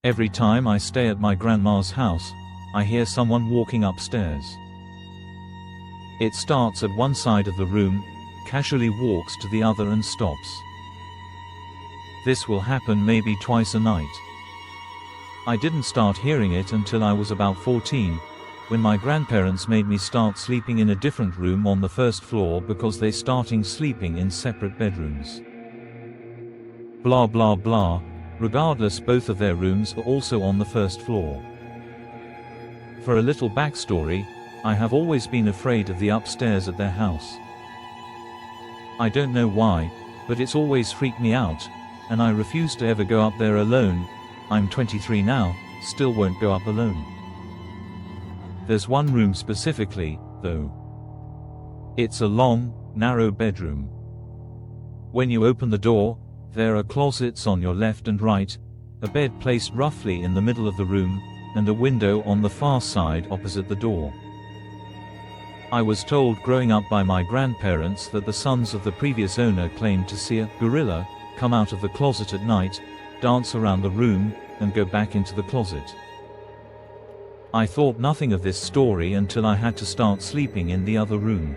Every time I stay at my grandma's house, I hear someone walking upstairs. It starts at one side of the room, casually walks to the other and stops. This will happen maybe twice a night. I didn't start hearing it until I was about 14, when my grandparents made me start sleeping in a different room on the first floor because they starting sleeping in separate bedrooms. Blah blah blah. Regardless, both of their rooms are also on the first floor. For a little backstory, I have always been afraid of the upstairs at their house. I don't know why, but it's always freaked me out, and I refuse to ever go up there alone. I'm 23 now, still won't go up alone. There's one room specifically, though. It's a long, narrow bedroom. When you open the door, there are closets on your left and right, a bed placed roughly in the middle of the room, and a window on the far side opposite the door. I was told growing up by my grandparents that the sons of the previous owner claimed to see a gorilla come out of the closet at night, dance around the room, and go back into the closet. I thought nothing of this story until I had to start sleeping in the other room.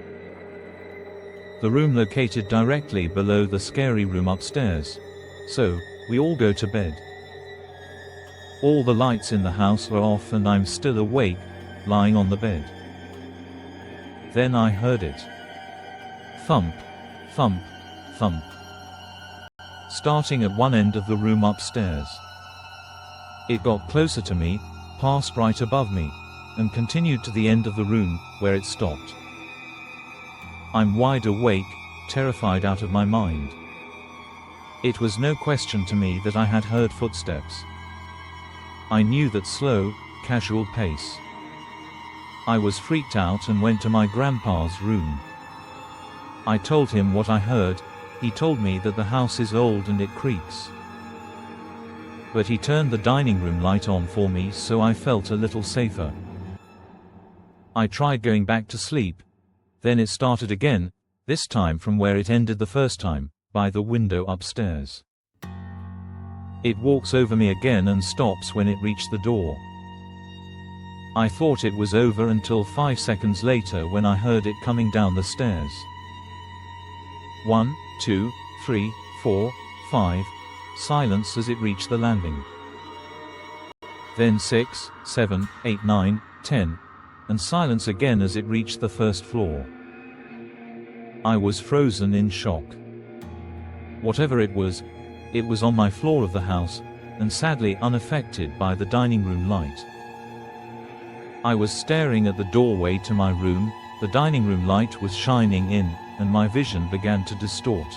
The room located directly below the scary room upstairs. So, we all go to bed. All the lights in the house are off and I'm still awake, lying on the bed. Then I heard it. Thump, thump, thump. Starting at one end of the room upstairs. It got closer to me, passed right above me, and continued to the end of the room, where it stopped. I'm wide awake, terrified out of my mind. It was no question to me that I had heard footsteps. I knew that slow, casual pace. I was freaked out and went to my grandpa's room. I told him what I heard. He told me that the house is old and it creaks. But he turned the dining room light on for me, so I felt a little safer. I tried going back to sleep. Then it started again, this time from where it ended the first time, by the window upstairs. It walks over me again and stops when it reached the door. I thought it was over until 5 seconds later when I heard it coming down the stairs. 1, 2, 3, 4, 5, silence as it reached the landing. Then 6, 7, 8, 9, 10, and silence again as it reached the first floor. I was frozen in shock. Whatever it was on my floor of the house, and sadly unaffected by the dining room light. I was staring at the doorway to my room, the dining room light was shining in, and my vision began to distort.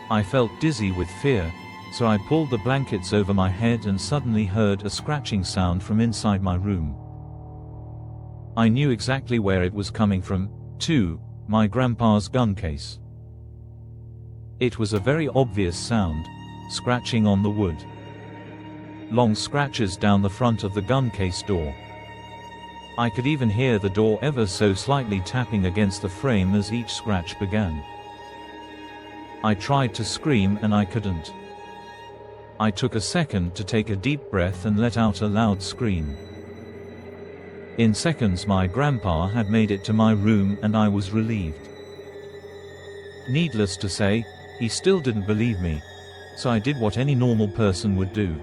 I felt dizzy with fear, so I pulled the blankets over my head and suddenly heard a scratching sound from inside my room. I knew exactly where it was coming from, too, my grandpa's gun case. It was a very obvious sound, scratching on the wood. Long scratches down the front of the gun case door. I could even hear the door ever so slightly tapping against the frame as each scratch began. I tried to scream and I couldn't. I took a second to take a deep breath and let out a loud scream. In seconds my grandpa had made it to my room and I was relieved. Needless to say, he still didn't believe me, so I did what any normal person would do.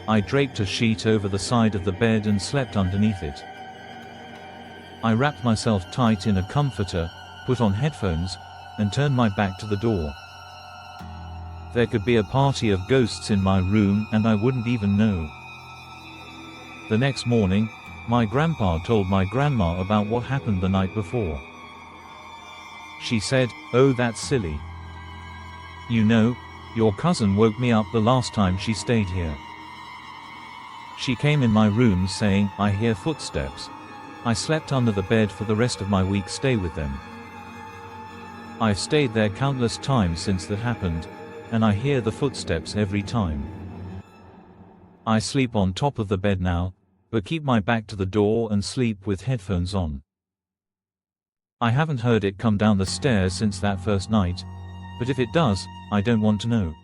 I draped a sheet over the side of the bed and slept underneath it. I wrapped myself tight in a comforter, put on headphones, and turned my back to the door. There could be a party of ghosts in my room and I wouldn't even know. The next morning, my grandpa told my grandma about what happened the night before. She said, "Oh, that's silly. You know, your cousin woke me up the last time she stayed here. She came in my room saying, 'I hear footsteps.' I slept under the bed for the rest of my week stay with them. I've stayed there countless times since that happened, and I hear the footsteps every time. I sleep on top of the bed now, but keep my back to the door and sleep with headphones on. I haven't heard it come down the stairs since that first night, but if it does, I don't want to know."